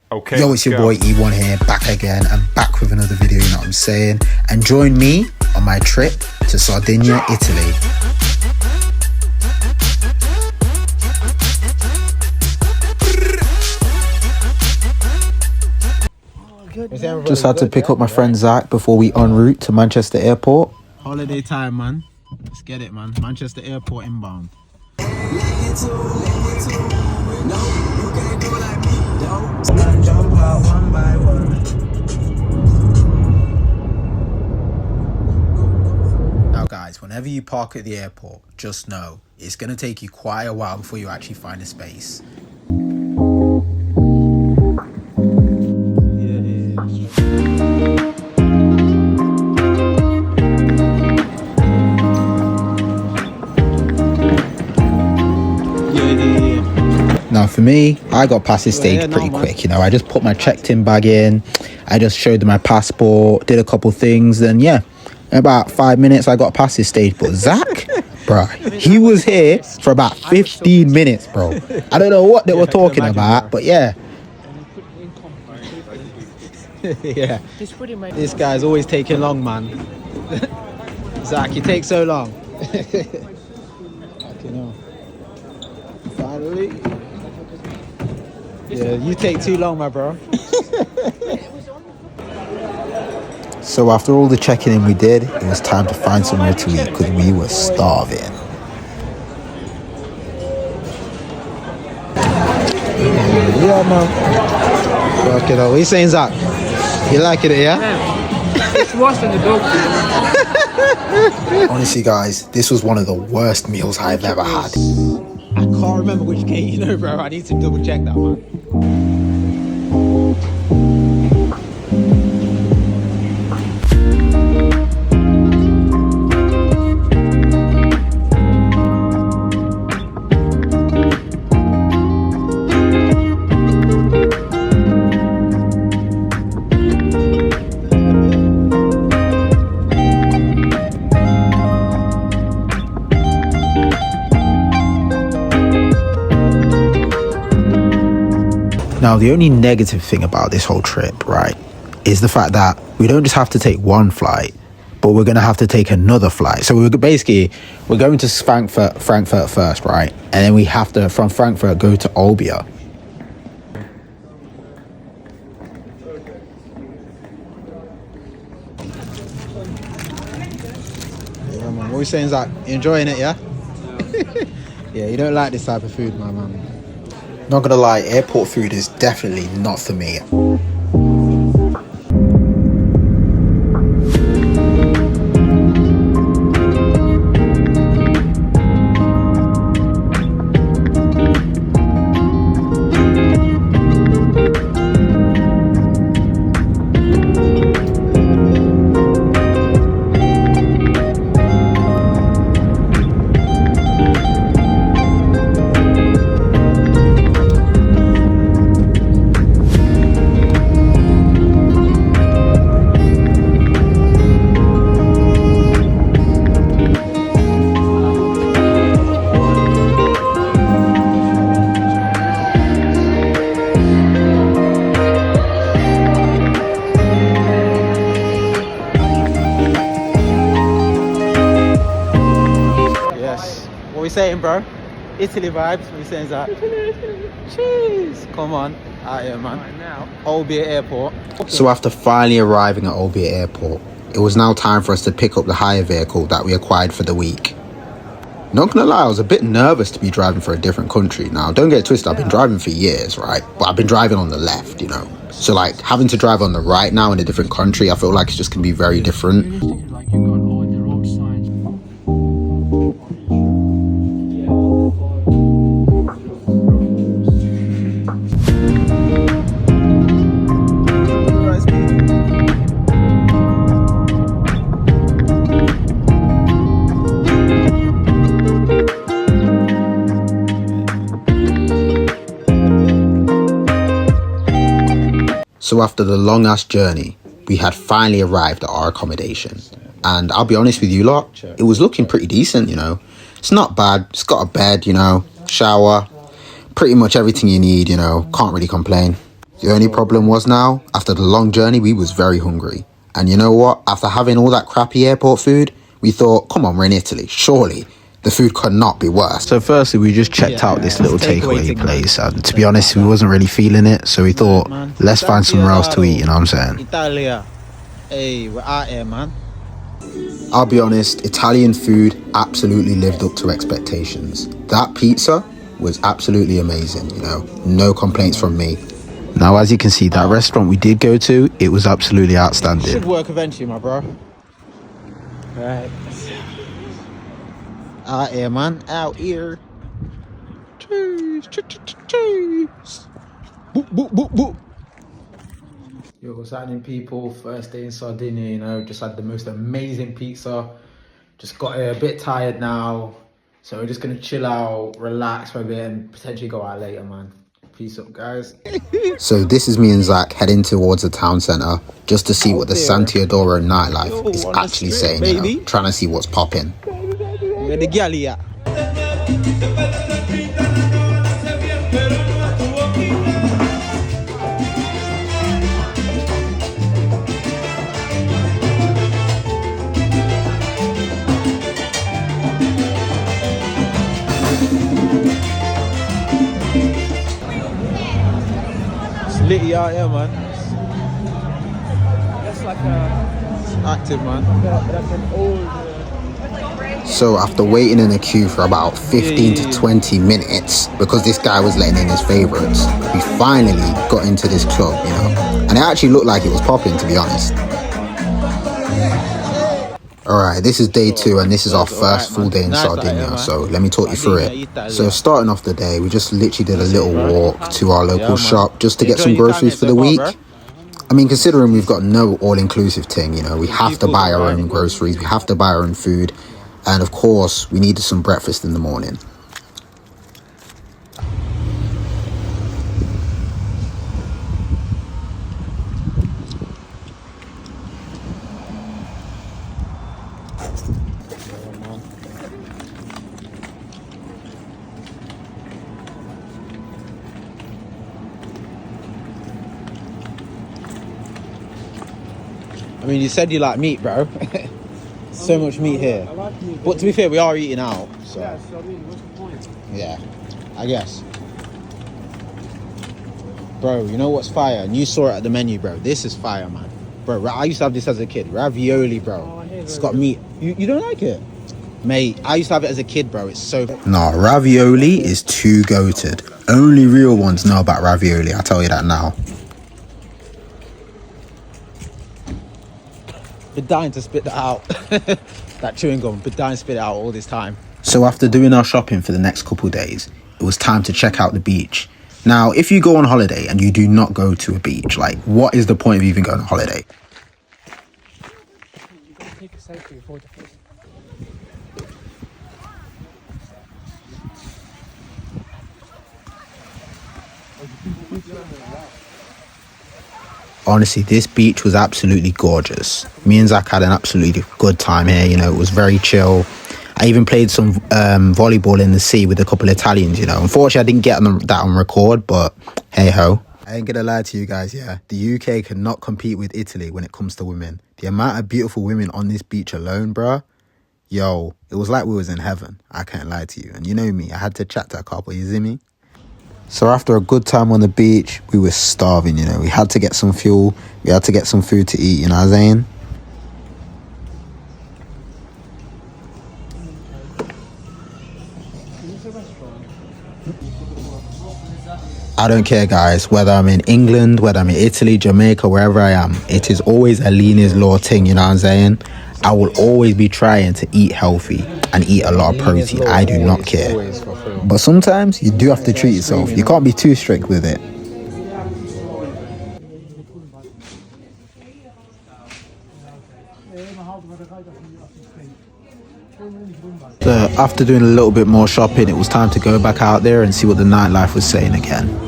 Okay. Yo, it's your boy E1 here, back again and back with another video, you know what I'm saying? And join me on my trip to Sardinia, Italy. Just had to pick up my friend Zach before we en route to Manchester Airport. Holiday time, man. Let's get it, man. Manchester Airport inbound. Now guys, whenever you park at the airport, just know it's going to take you quite a while before you actually find a space. Now for me, I got past this stage pretty quick, you know. I just put my checked-in bag in, I just showed them my passport, did a couple things, then yeah, in about 5 minutes I got past this stage. But Zach, bruh, he was here for about 15 minutes, bro. I don't know what they were talking about, but yeah. Yeah, this guy's always taking long, man. Zach, you take so long. Finally. Yeah, you take too long, my bro. So after all the checking in we did, it was time to find somewhere to eat because we were starving. Yeah, man. Okay, what are you saying, Zach? You liking it, yeah? It's worse than the dog food. Honestly, guys, this was one of the worst meals I've ever had. I can't remember which gate, you know, bro. I need to double check that one. Now, the only negative thing about this whole trip, right, is the fact that we don't just have to take one flight, but we're going to have to take another flight. So we're going to Frankfurt first, right? And then we have to, from Frankfurt, go to Olbia. Yeah, man. What are you saying, Zach? You enjoying it, yeah? Yeah, you don't like this type of food, my man. Not gonna lie, airport food is definitely not for me. What we saying, bro? Italy vibes. What we saying, Zach? Jeez, come on, out here, man. Right now, Olbia Airport. So after finally arriving at Olbia Airport, it was now time for us to pick up the hire vehicle that we acquired for the week. Not gonna lie, I was a bit nervous to be driving for a different country. Now, don't get it twisted, I've been driving for years, right? But I've been driving on the left, you know. So like having to drive on the right now in a different country, I feel like it's just gonna be very different. So after the long ass journey, we had finally arrived at our accommodation. And I'll be honest with you lot, it was looking pretty decent, you know. It's not bad, it's got a bed, you know, shower, pretty much everything you need, you know, can't really complain. The only problem was now, after the long journey, we was very hungry. And you know what? After having all that crappy airport food, we thought, come on, we're in Italy. Surely the food could not be worse. So firstly, we just checked out this little takeaway place. And to be honest, we wasn't really feeling it. So we thought, let's find somewhere else to eat, you know what I'm saying? Italia. Hey, we're out here, man. I'll be honest, Italian food absolutely lived up to expectations. That pizza was absolutely amazing, you know, no complaints from me. Now, as you can see, that restaurant we did go to, it was absolutely outstanding. Should work eventually, my bro. Right. Out here, man. Out here. Cheese. Cheese. Boop, boop, boop, boop. Yo, what's happening, people? First day in Sardinia, you know, just had the most amazing pizza. Just got here a bit tired now. So we're just going to chill out, relax for a bit, and potentially go out later, man. Peace up, guys. So this is me and Zach heading towards the town centre just to see what the Santiadoro nightlife is actually saying, you know, trying to see what's popping. Where the galley at? Litty out here, man. That's like a active, man. Like an old. So after waiting in a queue for about 15 to 20 minutes, because this guy was letting in his favourites, we finally got into this club, you know. And it actually looked like it was popping, to be honest. Alright, this is day 2 and this is our first full day in Sardinia, so let me talk you through it. So starting off the day, we just literally did a little walk to our local shop just to get some groceries for the week. I mean, considering we've got no all-inclusive thing, you know, we have to buy our own groceries, we have to buy our own food, and of course, we needed some breakfast in the morning. I mean, you said you like meat, bro. So much meat here. But to be fair, we are eating out. So. Yeah, so I mean, what's the point? Yeah, I guess. Bro, you know what's fire? And you saw it at the menu, bro. This is fire, man. Bro, I used to have this as a kid. Ravioli, bro. Oh, it's got meat. You don't like it? Mate, I used to have it as a kid, bro. It's so... Nah, ravioli is too goated. Only real ones know about ravioli, I'll tell you that now. Been dying to spit that out. That chewing gum, been dying to spit it out all this time. So after doing our shopping for the next couple days, it was time to check out the beach. Now, if you go on holiday and you do not go to a beach, like, what is the point of even going on holiday? You gotta take a selfie before the first. Honestly, this beach was absolutely gorgeous. Me and Zach had an absolutely good time here, you know, it was very chill. I even played some volleyball in the sea with a couple of Italians, you know. Unfortunately, I didn't get that on record, but hey-ho. I ain't gonna lie to you guys, yeah. The UK cannot compete with Italy when it comes to women. The amount of beautiful women on this beach alone, bruh. Yo, it was like we was in heaven. I can't lie to you. And you know me, I had to chat to a couple, you see me? So after a good time on the beach, we were starving, you know. We had to get some fuel. We had to get some food to eat, you know what I'm saying? I don't care, guys, whether I'm in England, whether I'm in Italy, Jamaica, wherever I am, it is always a Lena's Law thing, you know what I'm saying? I will always be trying to eat healthy and eat a lot of protein. I do not care. But sometimes you do have to treat yourself. You can't be too strict with it. So after doing a little bit more shopping, it was time to go back out there and see what the nightlife was saying again.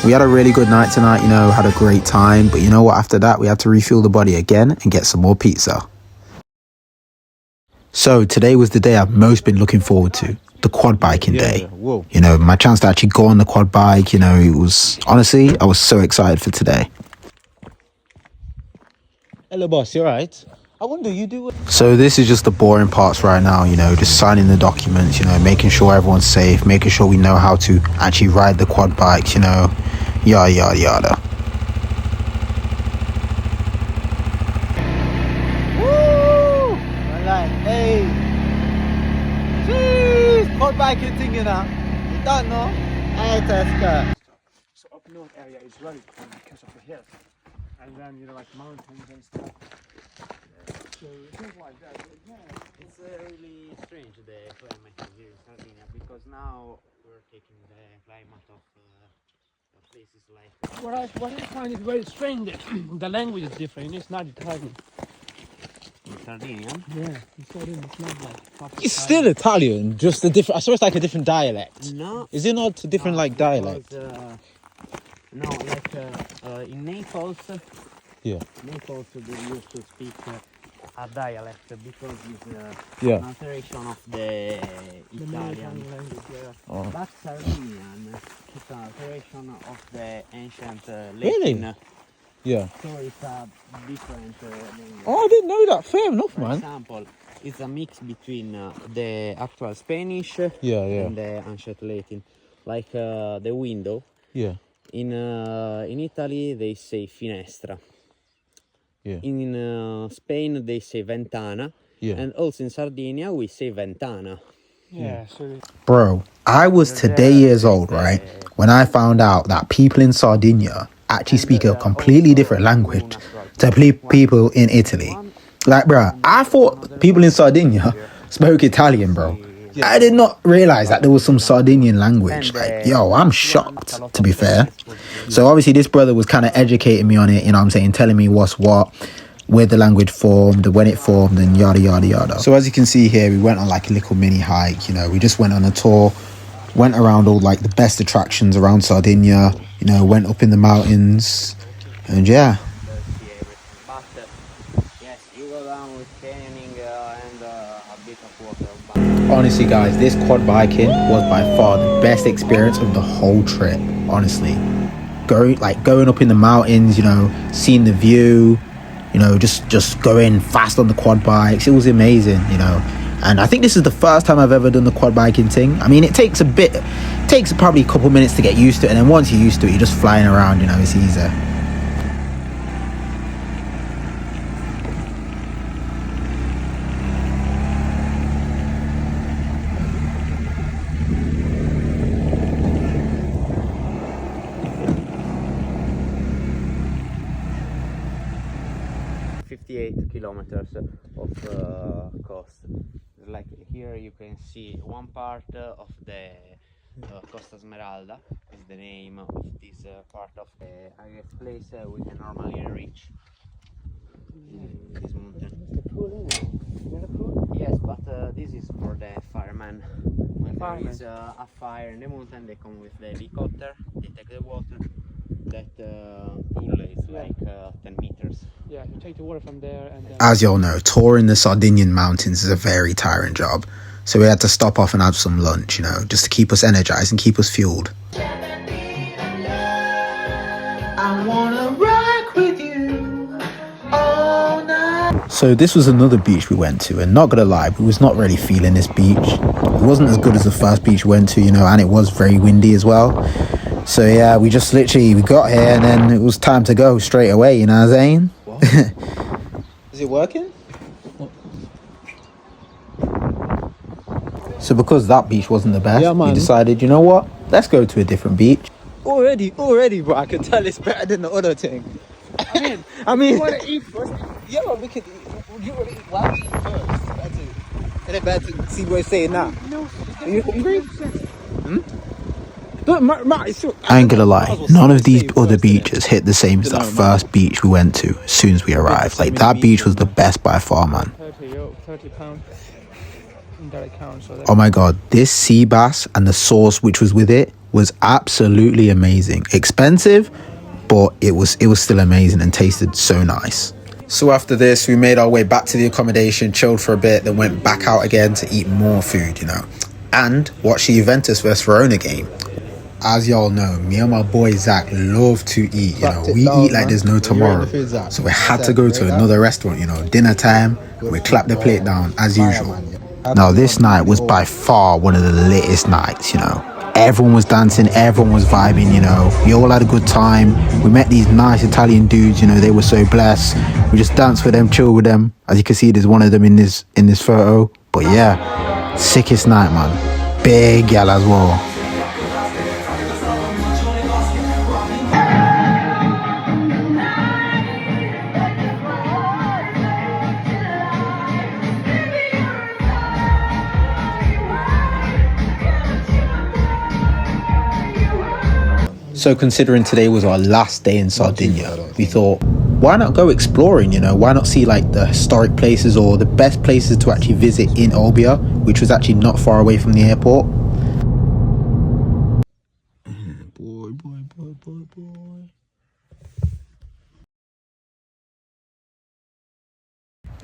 We had a really good night tonight, you know, had a great time. But you know what, after that, we had to refuel the body again and get some more pizza. So today was the day I've most been looking forward to, the quad biking day. You know, my chance to actually go on the quad bike, you know, it was, honestly, I was so excited for today. Hello, boss, you alright? I wonder, you do it. So this is just the boring parts right now, you know, just signing the documents, you know, making sure everyone's safe, making sure we know how to actually ride the quad bikes, you know, yada, yada, yada. Woo! I'm like, hey. Jeez, quad biking thing, you know. You don't know? Hey, Tesca. So up north area is very cool because of the hills, and then you know like mountains and stuff. So things like that. But yeah, It's really strange the climate here in Sardinia because now we're taking the climate of places like. what I find is very strange. The language is different. It's not Italian. Sardinian? Yeah, it's not like proper It's still Italian, just a different. I saw it's like a different dialect. No. Is it not a different like dialect? Because, no, like in Naples. Yeah. Naples they used to speak a dialect because it's Yeah. an alteration of the Italian. language. Yeah. Oh. But Sardinian is an alteration of the ancient Really? Latin. Yeah. So it's a different language. Oh, I didn't know that. Fair enough, For man. example, it's a mix between the actual Spanish Yeah, and the ancient Latin. Like the window. Yeah. In Italy they say finestra. Yeah. In Spain they say ventana. Yeah. And also in Sardinia we say ventana. Yeah. So Bro, I was today years old, right, when I found out that people in Sardinia actually speak a completely different language to people in Italy. Like, bro, I thought people in Sardinia spoke Italian, bro. I did not realize that there was some Sardinian language. Like, yo, I'm shocked, to be fair. So obviously this brother was kind of educating me on it, you know what I'm saying, telling me what's what, where the language formed, when it formed, and yada, yada, yada. So as you can see here, we went on like a little mini hike, you know, we just went on a tour, went around all like the best attractions around Sardinia, you know, went up in the mountains, and yeah. But yes, you go down with canyoning and a bit of water. Honestly, guys, this quad biking was by far the best experience of the whole trip, honestly. Going up in the mountains, you know, seeing the view, you know, just going fast on the quad bikes. It was amazing, you know. And I think this is the first time I've ever done the quad biking thing. I mean, it takes probably a couple minutes to get used to it, and then once you're used to it, you're just flying around, you know, it's easy. Kilometers of coast. Like here you can see one part of the Costa Smeralda is the name of this part of the highest place we can normally reach in this mountain. Yes, but this is for the firemen. When there is a fire in the mountain, they come with the helicopter, they take the water. That pool is like 10 meters. yeah, you take the water from there and then. As y'all know, touring the Sardinian mountains is a very tiring job. So we had to stop off and have some lunch, you know, just to keep us energized and keep us fueled. I wanna rock with you all night. So this was another beach we went to, and not gonna lie, we was not really feeling this beach. It wasn't as good as the first beach we went to, you know, and it was very windy as well. So yeah, we just literally, we got here and then it was time to go straight away, you know what I'm saying? Is it working? So because that beach wasn't the best, Yeah, man. we decided, you know what, let's go to a different beach. Already, bro. I can tell it's better than the other thing. I mean, You want to eat first? yeah, but we could. You want to eat? Why don't you eat first? And then better to see what it's saying now. No. You hungry? But I ain't gonna lie, none of these other beaches hit the same as that first beach we went to as soon as we arrived. Like, that beach was the best by far, man. 30 pounds in that account. So Oh my god, this sea bass and the sauce which was with it was absolutely amazing. Expensive, but it was still amazing and tasted so nice. So after this, we made our way back to the accommodation, chilled for a bit, then went back out again to eat more food, you know, and watch the Juventus vs Verona game. As y'all know, me and my boy Zach love to eat, you know. We eat like there's no tomorrow. So we had to go to another restaurant, you know, dinner time. We clapped the plate down as usual. Now this night was by far one of the latest nights, you know. Everyone was dancing, everyone was vibing, you know. We all had a good time. We met these nice Italian dudes, you know, they were so blessed. We just danced with them, chilled with them. As you can see, there's one of them in this photo. But yeah, sickest night, man. Big gal as well. So considering today was our last day in Sardinia, we thought, why not go exploring, you know? Why not see like the historic places or the best places to actually visit in Olbia, which was actually not far away from the airport. Boy.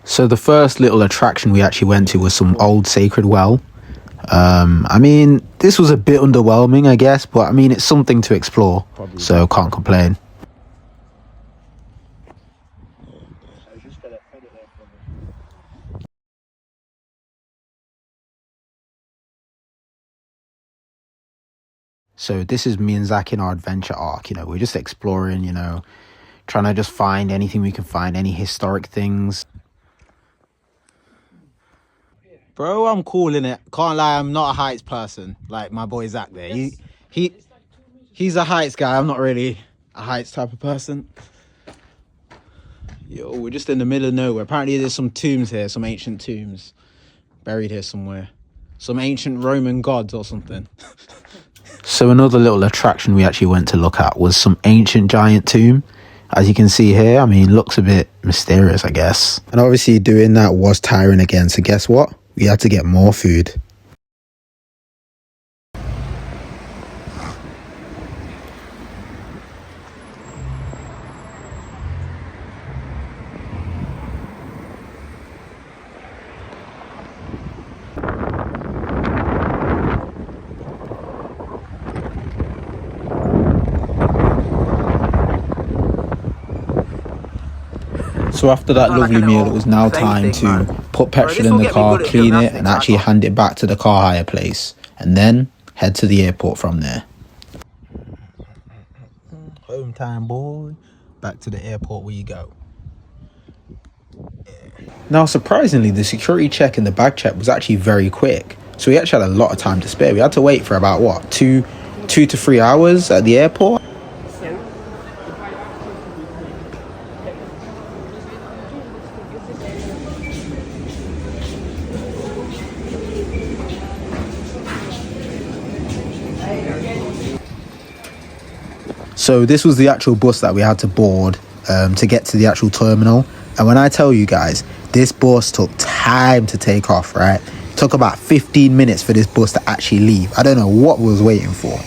So the first little attraction we actually went to was some old sacred well. I mean, this was a bit underwhelming, I guess, but I mean, it's something to explore, so can't complain. So this is me and Zach in our adventure arc, you know, we're just exploring, you know, trying to just find anything we can find, any historic things. Bro, I'm cool in it. Can't lie, I'm not a heights person like my boy Zach there. He's a heights guy. I'm not really a heights type of person. Yo, we're just in the middle of nowhere. Apparently there's some tombs here, some ancient tombs buried here somewhere. Some ancient Roman gods or something. So another little attraction we actually went to look at was some ancient giant tomb. As you can see here, I mean, looks a bit mysterious, I guess. And obviously doing that was tiring again, so guess what? We had to get more food. So after that lovely meal, it was now time to put petrol in the car, clean it, and actually hand it back to the car hire place. And then head to the airport from there. Home time, boy. Back to the airport we go. Now, surprisingly, the security check and the bag check was actually very quick. So we actually had a lot of time to spare. We had to wait for about, what, two to 3 hours at the airport? So this was the actual bus that we had to board to get to the actual terminal. And when I tell you guys, this bus took time to take off, right? It took about 15 minutes for this bus to actually leave. I don't know what we was waiting for.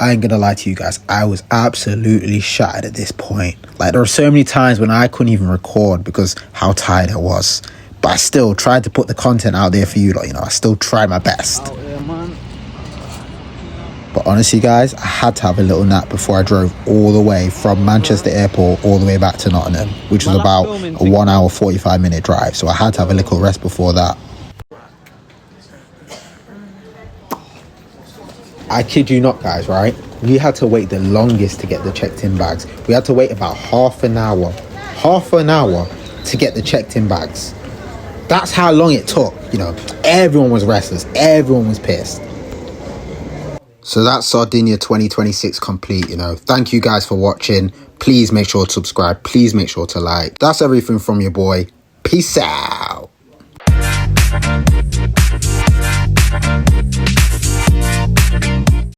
I ain't gonna lie to you guys, I was absolutely shattered at this point. Like, there were so many times when I couldn't even record because how tired I was. But I still tried to put the content out there for you, like, you know, I still tried my best. Oh, yeah, man. But honestly, guys, I had to have a little nap before I drove all the way from Manchester Airport all the way back to Nottingham, which was about a 1 hour, 45 minute drive. So I had to have a little rest before that. I kid you not, guys, right? We had to wait the longest to get the checked-in bags. We had to wait about half an hour to get the checked-in bags. That's how long it took, you know. Everyone was restless. Everyone was pissed. So that's Sardinia 2026 complete, you know. Thank you guys for watching. Please make sure to subscribe. Please make sure to like. That's everything from your boy. Peace out.